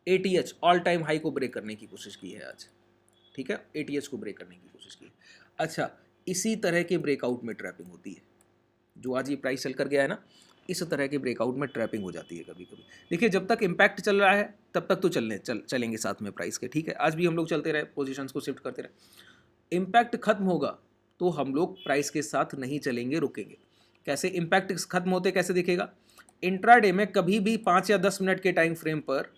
ATH all time high को break करने की कोशिश की है आज, ठीक है, ATH को ब्रेक करने की कोशिश की है। अच्छा, इसी तरह के ब्रेकआउट में ट्रैपिंग होती है, जो आज ये प्राइस चल कर गया है ना, इस तरह के ब्रेकआउट में ट्रैपिंग हो जाती है कभी कभी। देखिए जब तक इम्पैक्ट चल रहा है तब तक तो चलेंगे साथ में प्राइस के, ठीक है, आज भी हम लोग चलते रहे, पोजीशंस को शिफ्ट करते रहे। इम्पैक्ट खत्म होगा तो हम लोग प्राइस के साथ नहीं चलेंगे, रुकेंगे। कैसे इम्पैक्ट खत्म होते कैसे दिखेगा? इंट्राडे में कभी भी 5 या 10 मिनट के टाइम फ्रेम पर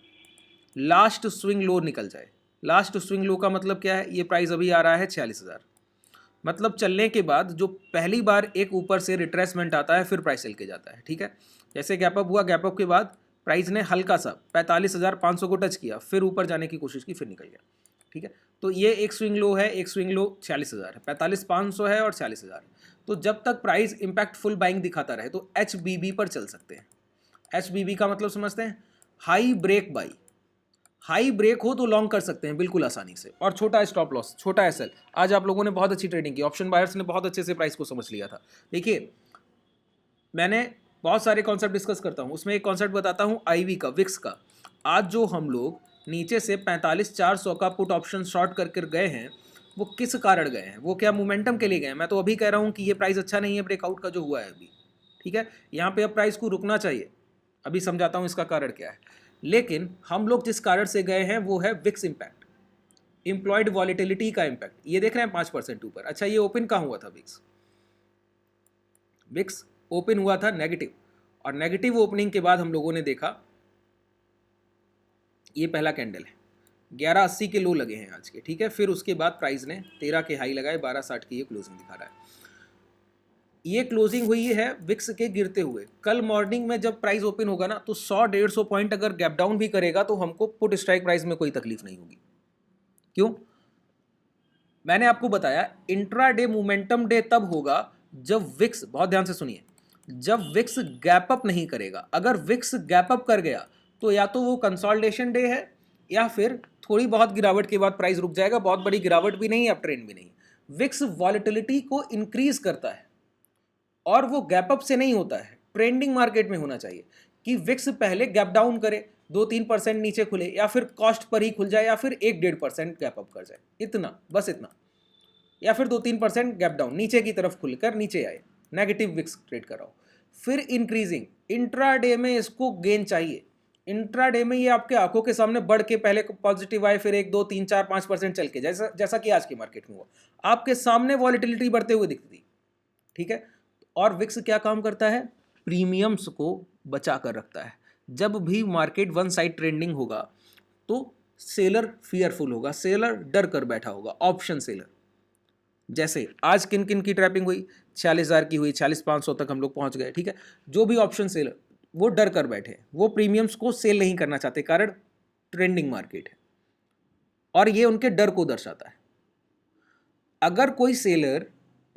लास्ट स्विंग लो निकल जाए। लास्ट स्विंग लो का मतलब क्या है? ये प्राइस अभी आ रहा है 46,000, मतलब चलने के बाद जो पहली बार एक ऊपर से रिट्रेसमेंट आता है फिर प्राइस चल के जाता है, ठीक है। जैसे गैपअप हुआ, गैपअप के बाद प्राइस ने हल्का सा 45,500 को टच किया, फिर ऊपर जाने की कोशिश की, फिर निकल गया, ठीक है। तो ये एक स्विंग लो है, एक स्विंग लो 46,000 है, 45,500 है और 46,000। तो जब तक प्राइस इम्पैक्टफुल बाइंग दिखाता रहे तो HBB पर चल सकते हैं। HBB का मतलब समझते हैं? High break buy. High break हो तो लॉन्ग कर सकते हैं बिल्कुल आसानी से, और छोटा स्टॉप लॉस, छोटा एसएल। आज आप लोगों ने बहुत अच्छी ट्रेडिंग की, ऑप्शन बायर्स ने बहुत अच्छे से प्राइस को समझ लिया था। देखिए मैंने बहुत सारे कॉन्सेप्ट डिस्कस करता हूँ, उसमें एक कॉन्सेप्ट बताता हूँ आईवी का, विक्स का। आज जो हम लोग नीचे से 45,400 का पुट ऑप्शन शॉर्ट करके गए हैं, वो किस कारण गए हैं? वो क्या मोमेंटम के लिए गए हैं? मैं तो अभी कह रहा हूँ कि ये प्राइस अच्छा नहीं है ब्रेकआउट का जो हुआ है अभी, ठीक है। यहाँ पे अब प्राइस को रुकना चाहिए, अभी समझाता हूँ इसका कारण क्या है। लेकिन हम लोग जिस कारण से गए हैं वो है विक्स इम्पैक्ट, इम्प्लॉयड वॉलिटिलिटी का इम्पैक्ट। ये देख रहे हैं 5% ऊपर। अच्छा, ये ओपन कहाँ हुआ था? विक्स विक्स ओपन हुआ था नेगेटिव, और नेगेटिव ओपनिंग के बाद हम लोगों ने देखा ये पहला कैंडल है, 1180 के लो लगे हैं आज के, ठीक है। फिर उसके बाद प्राइस ने 13 के हाई लगाए, 1260 की ये क्लोजिंग दिखा रहा है। ये क्लोजिंग हुई है विक्स के गिरते हुए। कल मॉर्निंग में जब प्राइस ओपन होगा ना, तो 100-150 पॉइंट अगर गैप डाउन भी करेगा तो हमको पुट स्ट्राइक प्राइस में कोई तकलीफ नहीं होगी। क्यों? मैंने आपको बताया इंट्राडे मोमेंटम डे तब होगा जब विक्स, बहुत ध्यान से सुनिए, जब विक्स गैप अप नहीं करेगा। अगर विक्स गैप अप कर गया तो या तो वो कंसोलिडेशन डे है, या फिर थोड़ी बहुत गिरावट के बाद प्राइस रुक जाएगा। बहुत बड़ी गिरावट भी नहीं, अप ट्रेंड भी नहीं। विक्स वॉलेटिलिटी को इंक्रीज करता है, और वो गैप अप से नहीं होता है, ट्रेंडिंग मार्केट में होना चाहिए कि विक्स पहले गैप डाउन करे, 2-3% नीचे खुले, या फिर कॉस्ट पर ही खुल जाए, या फिर 1-1.5% गैप अप कर जाए, इतना बस, इतना। या फिर 2-3% गैप डाउन नीचे की तरफ खुलकर नीचे आए, नेगेटिव विक्स ट्रेड कराओ। फिर इंक्रीजिंग इंट्राडे में इसको गेन चाहिए। इंट्राडे में ये आपके आंखों के सामने बढ़ के पहले पॉजिटिव आए, फिर 1-2-3-4-5% चल के, जैसा कि आज की मार्केट में हुआ, आपके सामने वॉलिटिलिटी बढ़ते हुए दिखती थी, ठीक है। और विक्स क्या काम करता है? प्रीमियम्स को बचा कर रखता है। जब भी मार्केट वन साइड ट्रेंडिंग होगा तो सेलर फियरफुल होगा, सेलर डर कर बैठा होगा, ऑप्शन सेलर। जैसे आज किन किन की ट्रैपिंग हुई? 46,000 की हुई, 46,500 तक हम लोग पहुंच गए, ठीक है। जो भी ऑप्शन सेलर वो डर कर बैठे, वो प्रीमियम्स को सेल नहीं करना चाहते, कारण ट्रेंडिंग मार्केट है, और ये उनके डर को दर्शाता है। अगर कोई सेलर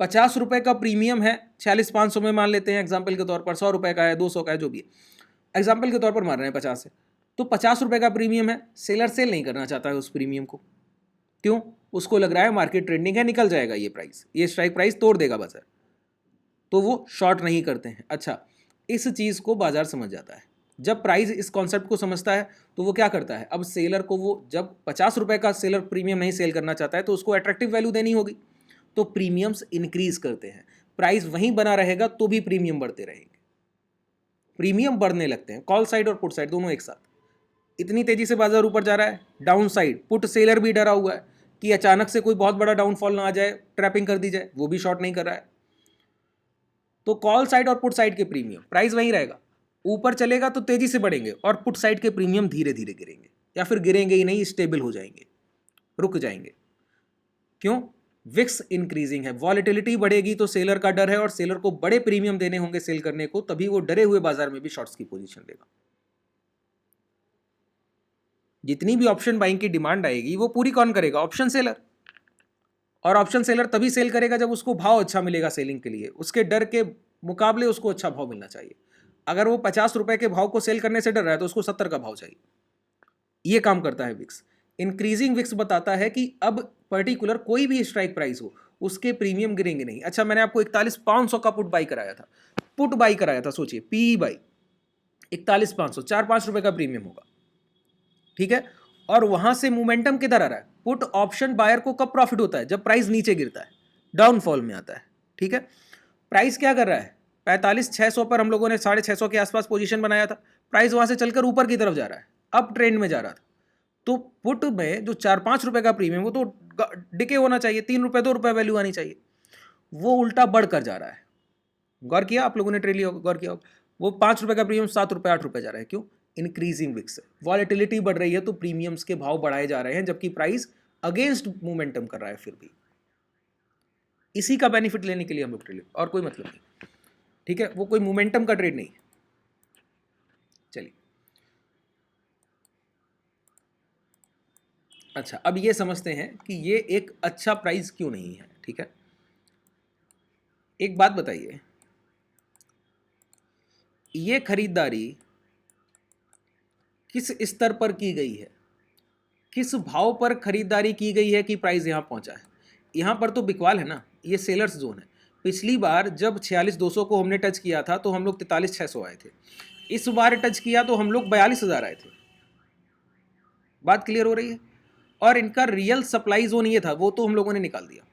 50 रुपए का प्रीमियम है, 46,500 में मान लेते हैं एग्जाम्पल के तौर पर, 100 रुपए का है, 200 का है, जो भी है, एग्जाम्पल के तौर पर मान रहे हैं 50 है, तो 50 रुपए का प्रीमियम है, सेलर सेल नहीं करना चाहता है उस प्रीमियम को। क्यों? उसको लग रहा है मार्केट ट्रेंडिंग है, निकल जाएगा ये प्राइस, ये स्ट्राइक प्राइस तोड़ देगा बाजार, तो वो शॉर्ट नहीं करते हैं। अच्छा, इस चीज को बाजार समझ जाता है। जब प्राइस इस कॉन्सेप्ट को समझता है तो वो क्या करता है? अब सेलर को, वो जब 50 रुपए का सेलर प्रीमियम नहीं सेल करना चाहता है तो उसको अट्रैक्टिव वैल्यू देनी होगी, तो प्रीमियम्स इंक्रीज करते हैं। प्राइस वहीं बना रहेगा तो भी प्रीमियम बढ़ते रहेंगे, प्रीमियम बढ़ने लगते हैं, कॉल साइड और पुट साइड दोनों एक साथ। इतनी तेजी से बाजार ऊपर जा रहा है, डाउन साइड पुट सेलर भी डरा हुआ है कि अचानक से कोई बहुत बड़ा डाउनफॉल ना आ जाए, ट्रैपिंग कर दी जाए, वो भी शॉर्ट नहीं कर रहा है। तो कॉल साइड और पुट साइड के प्रीमियम, प्राइस वहीं रहेगा, ऊपर चलेगा तो तेजी से बढ़ेंगे, और पुट साइड के प्रीमियम धीरे धीरे गिरेंगे, या फिर गिरेंगे ही नहीं, स्टेबल हो जाएंगे, रुक जाएंगे। क्यों? विक्स इंक्रीजिंग है, वॉलेटिलिटी बढ़ेगी तो सेलर का डर है, और सेलर को बड़े प्रीमियम देने होंगे सेल करने को, तभी वो डरे हुए बाजार में भी शॉर्ट्स की पोजीशन लेगा। जितनी भी ऑप्शन बाइंग की डिमांड आएगी वो पूरी कौन करेगा? Option seller. और ऑप्शन सेलर तभी सेल करेगा जब उसको भाव अच्छा मिलेगा सेलिंग के लिए, उसके डर के मुकाबले उसको अच्छा भाव मिलना चाहिए। अगर वो 50 रुपए के भाव को सेल करने से डर रहा है तो उसको 70 का भाव चाहिए। ये काम करता है विक्स। इंक्रीजिंग विक्स बताता है कि अब पर्टिकुलर कोई भी स्ट्राइक प्राइस हो, उसके प्रीमियम गिरेंगे नहीं। अच्छा, मैंने आपको 41,500 का पुट बाई कराया था, पुट बाई कराया था, सोचिए, पीई बाई 41,500, 4-5 रुपए का प्रीमियम होगा। ठीक है, और वहां से मोमेंटम किधर आ रहा है? पुट ऑप्शन बायर को कब प्रॉफिट होता है? जब प्राइस नीचे गिरता है, डाउनफॉल में आता है, ठीक है। प्राइस क्या कर रहा है? 45,600 पर हम लोगों ने 650 के आसपास पोजीशन बनाया था, प्राइस वहां से चलकर ऊपर की तरफ जा रहा है, अप ट्रेंड में जा रहा था। तो पुट में जो 4-5 रुपए का प्रीमियम, वो तो डिके होना चाहिए, 3 रुपए 2 रुपए वैल्यू आनी चाहिए, वो उल्टा बढ़कर जा रहा है। गौर किया आप लोगों ने? ट्रेड लिया, गौर किया? वो 5 रुपए का प्रीमियम 7 रुपए 8 रुपए जा रहा है, क्यों? इंक्रीजिंग विक्स, वॉलेटिलिटी बढ़ रही है तो प्रीमियम्स के भाव बढ़ाए जा रहे हैं, जबकि प्राइस अगेंस्ट मोमेंटम कर रहा है। फिर भी इसी का बेनिफिट लेने के लिए हम लोग ट्रेड, और कोई मतलब नहीं, ठीक है। वो कोई मोमेंटम का ट्रेड नहीं। चलिए, अच्छा, अब ये समझते हैं कि ये एक अच्छा प्राइस क्यों नहीं है, ठीक है। एक बात बताइए, ये खरीदारी किस स्तर पर की गई है? किस भाव पर खरीदारी की गई है कि प्राइस यहां पहुंचा है? यहां पर तो बिकवाल है ना, ये सेलर्स जोन है। पिछली बार जब 46,200 को हमने टच किया था तो हम लोग 43,600 आए थे। इस बार टच किया तो हम लोग 42,000 आए थे। बात क्लियर हो रही है? और इनका रियल सप्लाई जोन ये था, वो तो हम लोगों ने निकाल दिया।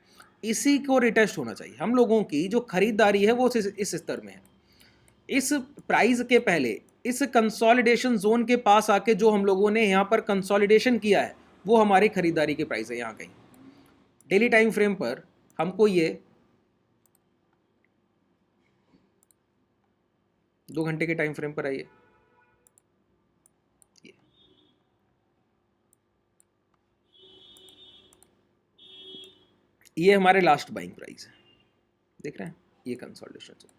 इसी को रिटेस्ट होना चाहिए। हम लोगों की जो खरीदारी है वो इस स्तर में है। इस प्राइस के पहले इस कंसोलिडेशन जोन के पास आके जो हम लोगों ने यहाँ पर कंसोलिडेशन किया है, वो हमारी खरीदारी की प्राइस है। यहाँ कहीं डेली टाइम फ्रेम पर हमको ये 2 घंटे के टाइम फ्रेम पर आइए, ये हमारे लास्ट बाइंग प्राइस है, देख रहे हैं? ये कंसोलिडेशन जोन,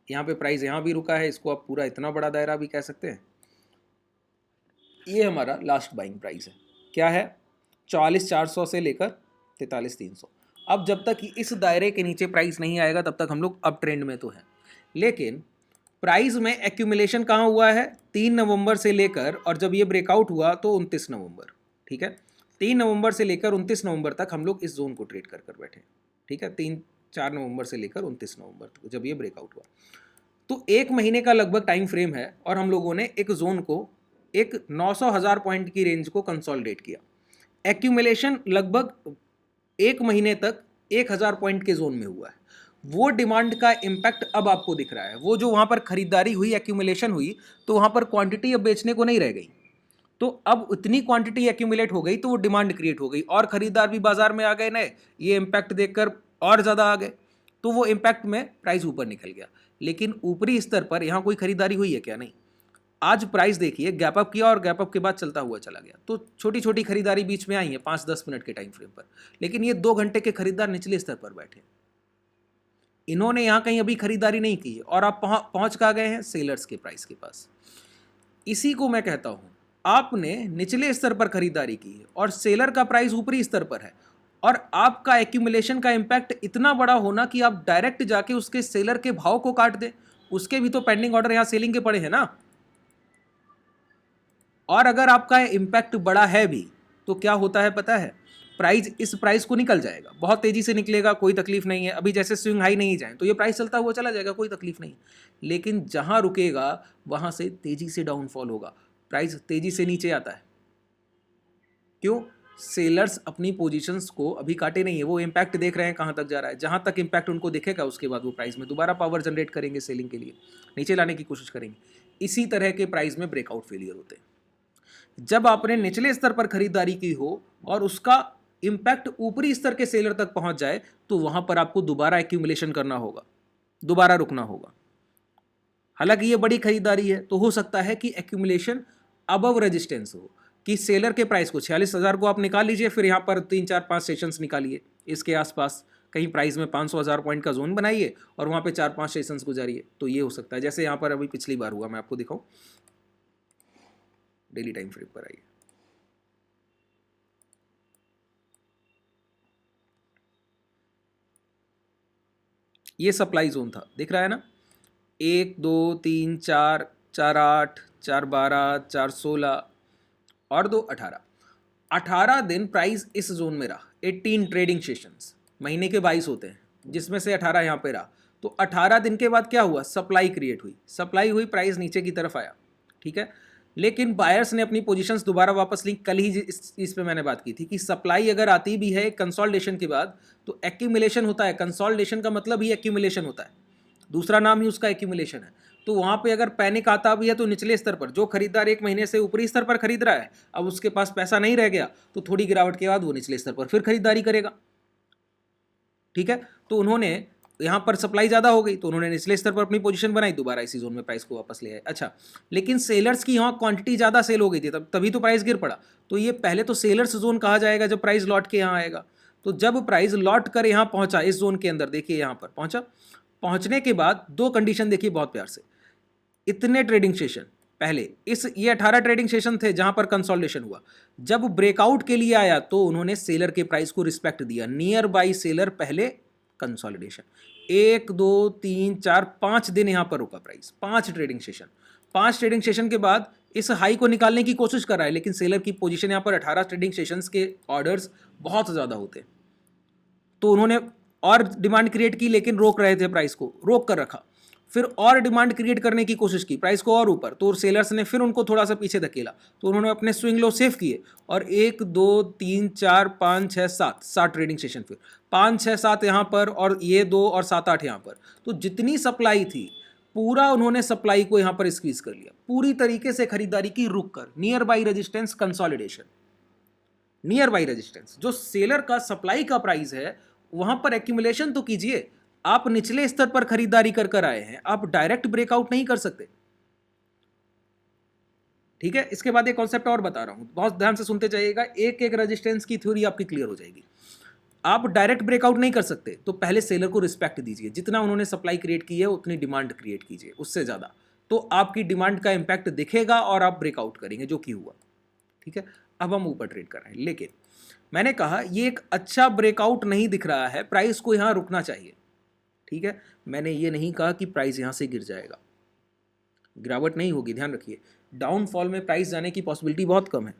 यहाँ पे प्राइस यहाँ भी रुका है, इसको आप पूरा इतना बड़ा दायरा भी कह सकते हैं। ये हमारा लास्ट बाइंग प्राइस है, क्या है? 44,400 से लेकर 43,300। अब जब तक इस दायरे के नीचे प्राइस नहीं आएगा तब तक हम लोग अप ट्रेंड में तो हैं। लेकिन प्राइस में एक्यूमुलेशन कहाँ हुआ है? 3 नवंबर से लेकर, और जब ये ब्रेकआउट हुआ तो 29 नवंबर, ठीक है। 3 नवंबर से लेकर 29 नवंबर तक हम लोग इस जोन को ट्रेड कर कर बैठे, ठीक है। 3-4 नवंबर से लेकर 29 नवंबर तक जब ये ब्रेकआउट हुआ, तो 1 महीने का लगभग टाइम फ्रेम है, और हम लोगों ने एक जोन को, एक 900,000 पॉइंट की रेंज को कंसोलिडेट किया। एक्यूमुलेशन लगभग 1 महीने तक 1,000 पॉइंट के जोन में हुआ है। वो डिमांड का इम्पैक्ट अब आपको दिख रहा है। वो जो वहाँ पर खरीदारी हुई, एक्यूमुलेशन हुई, तो वहाँ पर क्वांटिटी अब बेचने को नहीं रह गई। तो अब उतनी क्वांटिटी एक्यूमुलेट हो गई तो वो डिमांड क्रिएट हो गई, और खरीदार भी बाजार में आ गए नए, ये इम्पैक्ट देखकर और ज़्यादा आ गए, तो वो इम्पैक्ट में प्राइस ऊपर निकल गया। लेकिन ऊपरी स्तर पर यहाँ कोई खरीदारी हुई है क्या? नहीं। आज प्राइस देखिए, गैप अप किया और गैप अप के बाद चलता हुआ चला गया, तो छोटी छोटी खरीदारी बीच में आई है 5-10 मिनट के टाइम फ्रेम पर। लेकिन ये 2 घंटे के खरीदार निचले स्तर पर बैठे, इन्होंने यहाँ कहीं अभी खरीदारी नहीं की है, और आप पहुंच कहाँ गए हैं? सेलर्स के प्राइस के पास। इसी को मैं कहता हूं, आपने निचले स्तर पर खरीदारी की है और सेलर का प्राइस ऊपरी स्तर पर है, और आपका एक्यूमुलेशन का इम्पैक्ट इतना बड़ा होना कि आप डायरेक्ट जाके उसके सेलर के भाव को काट दें। उसके भी तो पेंडिंग ऑर्डर यहाँ सेलिंग के पड़े हैं ना। और अगर आपका इम्पैक्ट बड़ा है भी तो क्या होता है पता है? प्राइस, इस प्राइस को निकल जाएगा, बहुत तेजी से निकलेगा, कोई तकलीफ नहीं है। अभी जैसे स्विंग हाई नहीं जाए तो ये प्राइस चलता हुआ चला जाएगा, कोई तकलीफ नहीं। लेकिन जहां रुकेगा वहां से तेजी से डाउनफॉल होगा, प्राइस तेजी से नीचे आता है। क्यों? सेलर्स अपनी पोजीशंस को अभी काटे नहीं है, वो इम्पैक्ट देख रहे हैं कहाँ तक जा रहा है। जहाँ तक इम्पैक्ट उनको दिखेगा उसके बाद वो प्राइस में दोबारा पावर जनरेट करेंगे, सेलिंग के लिए नीचे लाने की कोशिश करेंगे। इसी तरह के प्राइस में ब्रेकआउट फेलियर होते हैं। जब आपने निचले स्तर पर खरीदारी की हो और उसका इंपैक्ट ऊपरी स्तर के सेलर तक पहुंच जाए, तो वहां पर आपको दोबारा एक्यूमुलेशन करना होगा, दोबारा रुकना होगा। हालांकि ये बड़ी खरीदारी है तो हो सकता है कि एक्यूमुलेशन अबव रेजिस्टेंस हो, कि सेलर के प्राइस को 46,000 को आप निकाल लीजिए, फिर यहाँ पर 3-4-5 सेशंस निकालिए, इसके आसपास कहीं प्राइस में 500,000 पॉइंट का जोन बनाइए और वहाँ पे 4-5 सेशंस गुजारिए, तो ये हो सकता है। जैसे यहाँ पर अभी पिछली बार हुआ, मैं आपको दिखाऊं, डेली टाइम फ्रेम पर आइए, ये सप्लाई जोन था, दिख रहा है ना? 1, 2, 3, 4, 4-8, 4-12, 4-16 और 2-18, 18 दिन प्राइस इस जोन में रहा। 18 ट्रेडिंग सेशंस, महीने के 22 होते हैं, जिसमें से 18 यहाँ पे रहा। तो 18 दिन के बाद क्या हुआ? सप्लाई क्रिएट हुई, सप्लाई हुई, प्राइस नीचे की तरफ आया, ठीक है। लेकिन बायर्स ने अपनी पोजीशंस दोबारा वापस ली। कल ही इस पे मैंने बात की थी कि सप्लाई अगर आती भी है कंसोलिडेशन के बाद तो एक्यूमुलेशन होता है। कंसोलिडेशन का मतलब ही एक्यूमुलेशन होता है, दूसरा नाम ही उसका एक्यूमुलेशन है। तो वहाँ पे अगर पैनिक आता भी है तो निचले स्तर पर जो खरीदार एक महीने से ऊपरी स्तर पर खरीद रहा है, अब उसके पास पैसा नहीं रह गया तो थोड़ी गिरावट के बाद वो निचले स्तर पर फिर खरीदारी करेगा। ठीक है, तो उन्होंने यहाँ पर सप्लाई ज़्यादा हो गई तो उन्होंने निचले स्तर पर अपनी पोजीशन बनाई, दोबारा इसी जोन में प्राइस को वापस ले आए। अच्छा, लेकिन सेलर्स की यहाँ क्वांटिटी ज़्यादा सेल हो गई थी, तभी तो प्राइस गिर पड़ा। तो ये पहले तो सेलर्स जोन कहा जाएगा जब प्राइस लौट के यहाँ आएगा। तो जब प्राइस लौट कर यहाँ पहुँचा इस जोन के अंदर, देखिए यहाँ पर पहुँचा, पहुँचने के बाद दो कंडीशन देखिए बहुत प्यार से। इतने ट्रेडिंग सेशन पहले ये 18 ट्रेडिंग सेशन थे जहां पर कंसोलिडेशन हुआ। जब ब्रेकआउट के लिए आया तो उन्होंने सेलर के प्राइस को रिस्पेक्ट दिया, नियर बाई सेलर पहले कंसोलिडेशन। 1 2 3 4 5 दिन यहां पर रुका price, 5 trading session. 5 trading session के बाद इस हाई को निकालने की कोशिश कर रहा है, लेकिन सेलर की पोजीशन यहां पर 18 ट्रेडिंग सेशंस के ऑर्डर्स बहुत ज़्यादा होते, तो उन्होंने और डिमांड क्रिएट की, लेकिन रोक रहे थे प्राइस को, रोक कर रखा। फिर और डिमांड क्रिएट करने की कोशिश की प्राइस को और ऊपर, तो सेलर्स ने फिर उनको थोड़ा सा पीछे धकेला, तो उन्होंने अपने स्विंग लो सेव किए और 1 2 3 4 5 6 7 ट्रेडिंग सेशन, फिर 5 6 7 यहाँ पर और ये 2 और 7 8 यहाँ पर। तो जितनी सप्लाई थी पूरा उन्होंने सप्लाई को यहाँ पर स्क्वीज कर लिया, पूरी तरीके से खरीदारी की रुक कर। Near by resistance consolidation, near by resistance जो सेलर का सप्लाई का प्राइस है वहां पर एक्यूमुलेशन तो कीजिए। आप निचले स्तर पर खरीदारी कर आए हैं, आप डायरेक्ट ब्रेकआउट नहीं कर सकते। ठीक है, इसके बाद एक कॉन्सेप्ट और बता रहा हूं, बहुत ध्यान से सुनते जाइएगा, एक एक रेजिस्टेंस की थ्योरी आपकी क्लियर हो जाएगी। आप डायरेक्ट ब्रेकआउट नहीं कर सकते तो पहले सेलर को रिस्पेक्ट दीजिए, जितना उन्होंने सप्लाई क्रिएट की है उतनी डिमांड क्रिएट कीजिए, उससे ज्यादा तो आपकी डिमांड का इंपैक्ट दिखेगा और आप ब्रेकआउट करेंगे, जो कि हुआ। ठीक है, अब हम ऊपर ट्रेड कर रहे हैं, लेकिन मैंने कहा ये एक अच्छा ब्रेकआउट नहीं दिख रहा है, प्राइस को यहां रुकना चाहिए। ठीक है, मैंने ये नहीं कहा कि प्राइस यहां से गिर जाएगा, गिरावट नहीं होगी, ध्यान रखिए। डाउनफॉल में प्राइस जाने की पॉसिबिलिटी बहुत कम है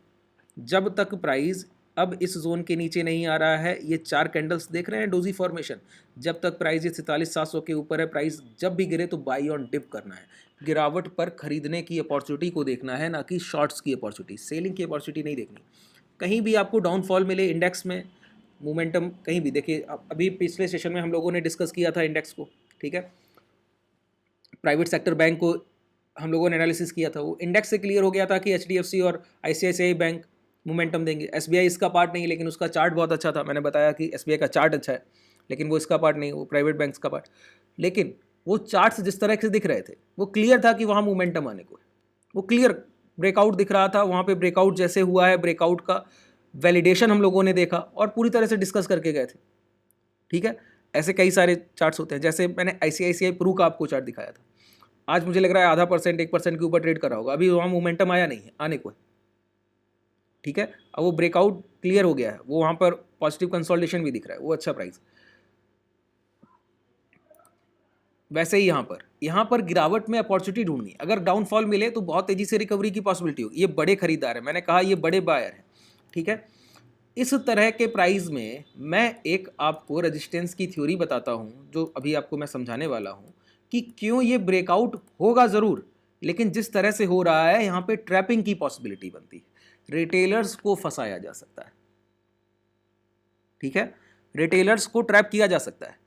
जब तक प्राइस अब इस जोन के नीचे नहीं आ रहा है। ये 4 कैंडल्स देख रहे हैं डोजी फॉर्मेशन, जब तक प्राइस ये 43,700 के ऊपर है, प्राइस जब भी गिरे तो बाई ऑन डिप करना है, गिरावट पर खरीदने की अपॉर्चुनिटी को देखना है, ना कि शॉर्ट्स की अपॉर्चुनिटी, सेलिंग की अपॉर्चुनिटी नहीं देखनी। कहीं भी आपको डाउनफॉल मिले इंडेक्स में, मोमेंटम कहीं भी देखिए, अभी पिछले सेशन में हम लोगों ने डिस्कस किया था इंडेक्स को। ठीक है, प्राइवेट सेक्टर बैंक को हम लोगों ने एनालिसिस किया था, वो इंडेक्स से क्लियर हो गया था कि एचडीएफसी और आईसीआईसीआई बैंक मोमेंटम देंगे। एसबीआई इसका पार्ट नहीं, लेकिन उसका चार्ट बहुत अच्छा था, मैंने बताया कि एसबीआई का चार्ट अच्छा है, लेकिन वो इसका पार्ट नहीं, वो प्राइवेट बैंक्स का पार्ट। लेकिन वो चार्ट्स जिस तरह से दिख रहे थे वो क्लियर था कि वहाँ मोमेंटम आने को, वो क्लियर ब्रेकआउट दिख रहा था वहाँ पे। ब्रेकआउट जैसे हुआ है, ब्रेकआउट का वैलिडेशन हम लोगों ने देखा और पूरी तरह से डिस्कस करके गए थे। ठीक है, ऐसे कई सारे चार्ट्स होते हैं, जैसे मैंने आईसीआईसीआई प्रू का आपको चार्ट दिखाया था, आज मुझे लग रहा है 0.5% 1% के ऊपर ट्रेड कर रहा होगा, अभी वहाँ मोमेंटम आया नहीं है, आने को है। ठीक है, अब वो ब्रेकआउट क्लियर हो गया है, वो वहाँ पर पॉजिटिव कंसोलिडेशन भी दिख रहा है, वो अच्छा प्राइस। वैसे ही यहाँ पर गिरावट में अपॉर्चुनिटी ढूंढनी, अगर डाउनफॉल मिले तो बहुत तेजी से रिकवरी की पॉसिबिलिटी होगी। ये बड़े खरीदार है, मैंने कहा ये बड़े बायर हैं। ठीक है, इस तरह के प्राइस में मैं एक आपको रेजिस्टेंस की थ्योरी बताता हूँ, जो अभी आपको मैं समझाने वाला हूँ कि क्यों ये ब्रेकआउट होगा ज़रूर, लेकिन जिस तरह से हो रहा है यहाँ पे ट्रैपिंग की पॉसिबिलिटी बनती है, रिटेलर्स को फंसाया जा सकता है। ठीक है, रिटेलर्स को ट्रैप किया जा सकता है,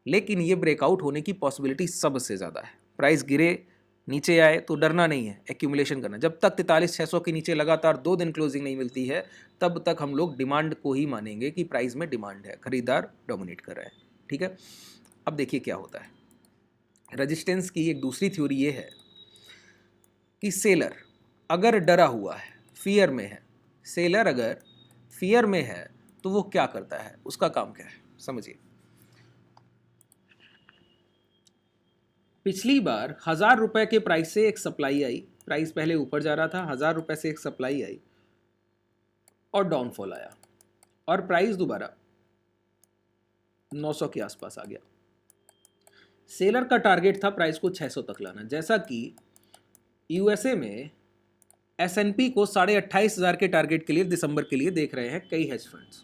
लेकिन ये ब्रेकआउट होने की पॉसिबिलिटी सबसे ज़्यादा है। प्राइस गिरे नीचे आए तो डरना नहीं है, एक्यूमुलेशन करना। जब तक 43,600 के नीचे लगातार 2 दिन क्लोजिंग नहीं मिलती है तब तक हम लोग डिमांड को ही मानेंगे कि प्राइस में डिमांड है, खरीदार डोमिनेट कर रहा है। ठीक है, अब देखिए क्या होता है। रेजिस्टेंस की एक दूसरी थ्योरी ये है कि सेलर अगर डरा हुआ है, फियर में है, सेलर अगर फियर में है तो वो क्या करता है, उसका काम क्या है, समझिए। पिछली बार 1,000 रुपए के प्राइस से एक सप्लाई आई, प्राइस पहले ऊपर जा रहा था, 1,000 रुपए से एक सप्लाई आई और डाउनफॉल आया और प्राइस दोबारा 900 के आसपास आ गया। सेलर का टारगेट था प्राइस को 600 तक लाना, जैसा कि यूएसए में एसएनपी को 28,500 के टारगेट के लिए दिसंबर के लिए देख रहे हैं कई हेज फंड्स।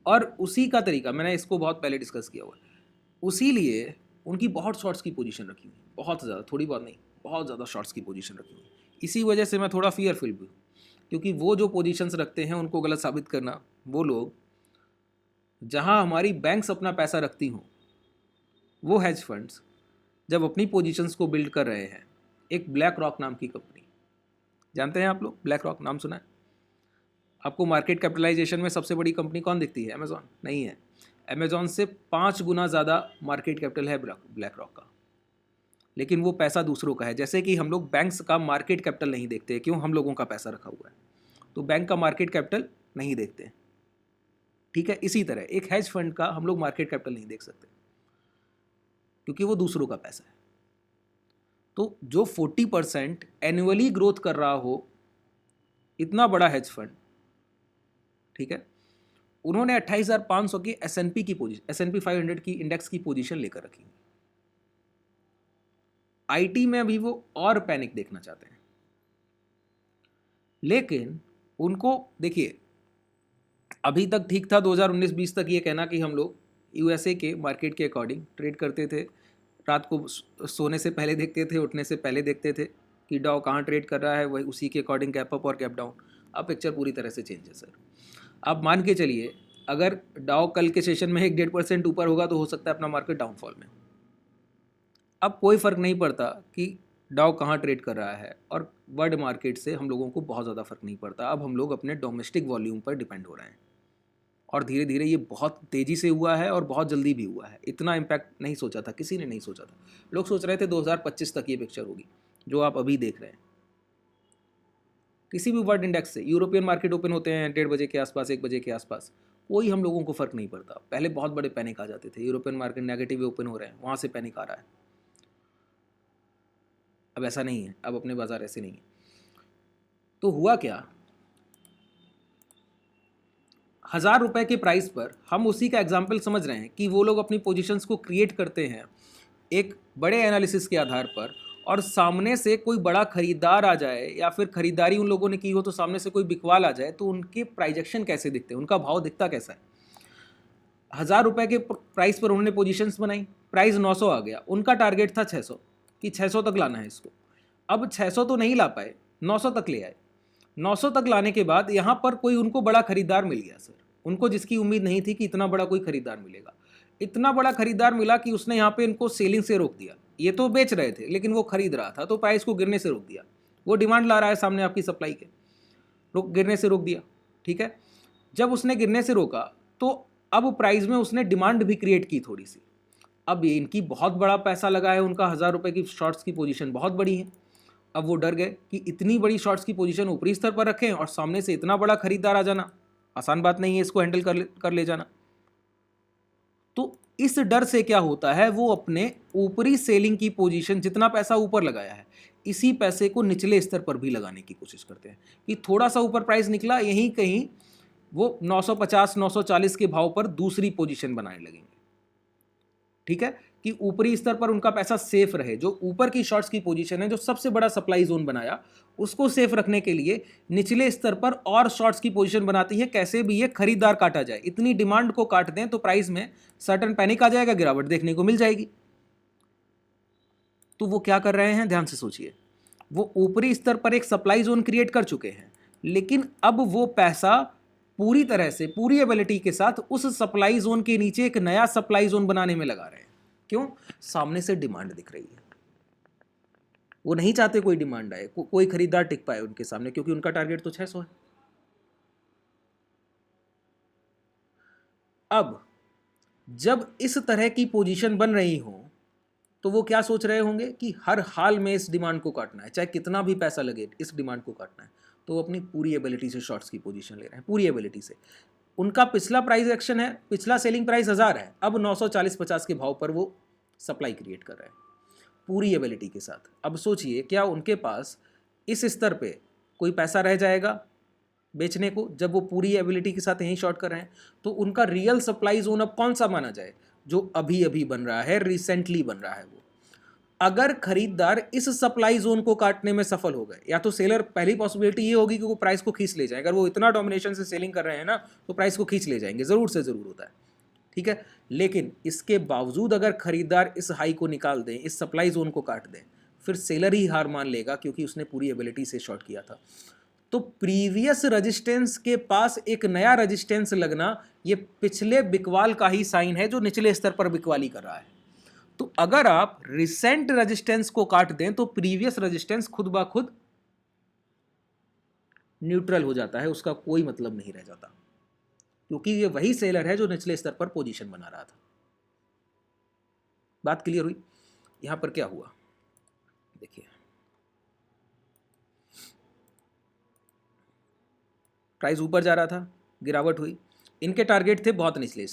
और उसी का तरीका मैंने इसको बहुत पहले डिस्कस किया हुआ है, उसी लिए उनकी बहुत शॉर्ट्स की पोजीशन रखी हुई, बहुत ज़्यादा, थोड़ी बहुत नहीं, बहुत ज़्यादा शॉर्ट्स की पोजीशन रखी हुई। इसी वजह से मैं थोड़ा फियरफुल भी हूँ, क्योंकि वो जो पोजीशंस रखते हैं उनको गलत साबित करना, वो लोग जहाँ हमारी बैंक्स अपना पैसा रखती हों, वो हेज फंड्स जब अपनी पोजीशंस को बिल्ड कर रहे हैं, एक ब्लैक रॉक नाम की कंपनी, जानते हैं आप लोग ब्लैक रॉक, नाम सुना है? आपको मार्केट कैपिटलाइजेशन में सबसे बड़ी कंपनी कौन दिखती है? अमेजॉन नहीं है। अमेजॉन से 5 गुना ज़्यादा मार्केट कैपिटल है ब्लैक रॉक का, लेकिन वो पैसा दूसरों का है। जैसे कि हम लोग बैंक्स का मार्केट कैपिटल नहीं देखते, क्यों? हम लोगों का पैसा रखा हुआ है, तो बैंक का मार्केट कैपिटल नहीं देखते, ठीक है। इसी तरह एक हेज फंड का हम लोग मार्केट कैपिटल नहीं देख सकते, क्योंकि वो दूसरों का पैसा है। तो जो 40% एनुअली ग्रोथ कर रहा हो, इतना बड़ा हेज फंड, ठीक है, उन्होंने 28,500 की S&P की पोजीशन, S&P 500 की इंडेक्स की पोजीशन लेकर रखी। आईटी में अभी वो और पैनिक देखना चाहते हैं, लेकिन उनको देखिए, अभी तक ठीक था 2019-20 तक ये कहना कि हम लोग यूएसए के मार्केट के अकॉर्डिंग ट्रेड करते थे, रात को सोने से पहले देखते थे, उठने से पहले देखते थे कि डाउ कहाँ ट्रेड कर रहा है, वही उसी के अकॉर्डिंग गैप अप और गैप डाउन। अब पिक्चर पूरी तरह से चेंज है सर। आप मान के चलिए, अगर डाउ कल के सेशन में 1-1.5% ऊपर होगा तो हो सकता है अपना मार्केट डाउनफॉल में। अब कोई फ़र्क नहीं पड़ता कि डाउ कहाँ ट्रेड कर रहा है, और वर्ल्ड मार्केट से हम लोगों को बहुत ज़्यादा फ़र्क नहीं पड़ता। अब हम लोग अपने डोमेस्टिक वॉल्यूम पर डिपेंड हो रहे हैं, और धीरे धीरे ये बहुत तेज़ी से हुआ है और बहुत जल्दी भी हुआ है। इतना इम्पैक्ट नहीं सोचा था, किसी ने नहीं सोचा था। लोग सोच रहे थे 2025 तक ये पिक्चर होगी जो आप अभी देख रहे हैं। किसी भी वर्ल्ड इंडेक्स से, यूरोपियन मार्केट ओपन होते हैं 1:30 बजे के आसपास, 1 बजे के आसपास, कोई हम लोगों को फ़र्क नहीं पड़ता। पहले बहुत बड़े पैनिक आ जाते थे, यूरोपियन मार्केट नेगेटिव ओपन हो रहे हैं, वहाँ से पैनिक आ रहा है। अब ऐसा नहीं है, अब अपने बाजार ऐसे नहीं है। तो हुआ क्या, 1,000 रुपए के प्राइस पर हम उसी का एग्जाम्पल समझ रहे हैं कि वो लोग अपनी पोजीशंस को क्रिएट करते हैं एक बड़े एनालिसिस के आधार पर, और सामने से कोई बड़ा खरीदार आ जाए, या फिर खरीदारी उन लोगों ने की हो तो सामने से कोई बिकवाल आ जाए, तो उनके प्राइजेक्शन कैसे दिखते हैं, उनका भाव दिखता कैसा है। 1,000 रुपए के प्राइस पर उन्होंने पोजीशंस बनाई, प्राइस 900 आ गया, उनका टारगेट था 600 कि 600 तक लाना है इसको। अब 600 तो नहीं ला पाए, 900 तक ले आए। 900 तक लाने के बाद यहाँ पर कोई उनको बड़ा खरीदार मिल गया सर, उनको जिसकी उम्मीद नहीं थी कि इतना बड़ा कोई खरीदार मिलेगा। इतना बड़ा खरीदार मिला कि उसने यहाँ पे इनको सेलिंग से रोक दिया। ये तो बेच रहे थे, लेकिन वो खरीद रहा था, तो प्राइस को गिरने से रोक दिया। वो डिमांड ला रहा है सामने आपकी सप्लाई के, गिरने से रोक दिया, ठीक है। जब उसने गिरने से रोका, तो अब प्राइस में उसने डिमांड भी क्रिएट की थोड़ी सी। अब इनकी बहुत बड़ा पैसा लगा है, उनका 1,000 रुपए की शॉर्ट्स की पोजीशन बहुत बड़ी है। अब वो डर गए कि इतनी बड़ी शॉर्ट्स की पोजीशन ऊपरी स्तर पर रखें और सामने से इतना बड़ा खरीदार आ जाना आसान बात नहीं है, इसको हैंडल कर ले जाना। तो इस डर से क्या होता है, वो अपने ऊपरी सेलिंग की पोजीशन, जितना पैसा ऊपर लगाया है, इसी पैसे को निचले स्तर पर भी लगाने की कोशिश करते हैं कि थोड़ा सा ऊपर प्राइस निकला, यहीं कहीं वो 950 940 के भाव पर दूसरी पोजीशन बनाने लगेंगे, ठीक है, कि ऊपरी स्तर पर उनका पैसा सेफ रहे। जो ऊपर की शॉर्ट्स की पोजीशन है, जो सबसे बड़ा सप्लाई जोन बनाया, उसको सेफ रखने के लिए निचले स्तर पर और शॉर्ट्स की पोजीशन बनाती है। कैसे भी ये खरीदार काटा जाए, इतनी डिमांड को काट दें तो प्राइस में सर्टन पैनिक आ जाएगा, गिरावट देखने को मिल जाएगी। तो वो क्या कर रहे हैं, ध्यान से सोचिए। वो ऊपरी स्तर पर एक सप्लाई जोन क्रिएट कर चुके हैं, लेकिन अब वो पैसा पूरी तरह से, पूरी एबिलिटी के साथ उस सप्लाई जोन के नीचे एक नया सप्लाई जोन बनाने में लगा रहे हैं। क्यों? सामने से डिमांड दिख रही है। वो नहीं चाहते कोई डिमांड आए, कोई खरीदार टिक पाए उनके सामने, क्योंकि उनका टारगेट तो 600 है। अब जब इस तरह की पोजीशन बन रही हो, तो वो क्या सोच रहे होंगे कि हर हाल में इस डिमांड को काटना है, चाहे कितना भी पैसा लगे, इस डिमांड को काटना है। तो वो अपनी पूरी एबिलिटी से शॉर्ट्स की पोजीशन ले रहे हैं, पूरी एबिलिटी से। उनका पिछला प्राइस एक्शन है, पिछला सेलिंग प्राइस 1000 है, अब 940-50 के भाव पर वो सप्लाई क्रिएट कर रहे हैं पूरी एबिलिटी के साथ। अब सोचिए, क्या उनके पास इस स्तर पे कोई पैसा रह जाएगा बेचने को, जब वो पूरी एबिलिटी के साथ यहीं शॉर्ट कर रहे हैं? तो उनका रियल सप्लाई जोन अब कौन सा माना जाए? जो अभी अभी बन रहा है, रिसेंटली बन रहा है वो। अगर खरीदार इस सप्लाई जोन को काटने में सफल हो गए, या तो सेलर, पहली पॉसिबिलिटी ये होगी कि वो प्राइस को खींच ले जाए। अगर वो इतना डोमिनेशन से सेलिंग कर रहे हैं ना, तो प्राइस को खींच ले जाएंगे, ज़रूर से ज़रूर होता है, ठीक है। लेकिन इसके बावजूद अगर खरीदार इस हाई को निकाल दें, इस सप्लाई जोन को काट दें, फिर सेलर ही हार मान लेगा क्योंकि उसने पूरी एबिलिटी से शॉर्ट किया था। तो प्रीवियस रेजिस्टेंस के पास एक नया रेजिस्टेंस लगना ये पिछले बिकवाल का ही साइन है जो निचले स्तर पर बिकवाली कर रहा है। तो अगर आप रिसेंट रेजिस्टेंस को काट दें तो प्रीवियस रेजिस्टेंस खुद ब खुद न्यूट्रल हो जाता है, उसका कोई मतलब नहीं रह जाता, क्योंकि ये वही सेलर है जो निचले स्तर पर पोजीशन बना रहा था। बात क्लियर हुई? यहां पर क्या हुआ देखिए, प्राइस ऊपर जा रहा था, गिरावट हुई, इनके टारगेट थे बहुत निचले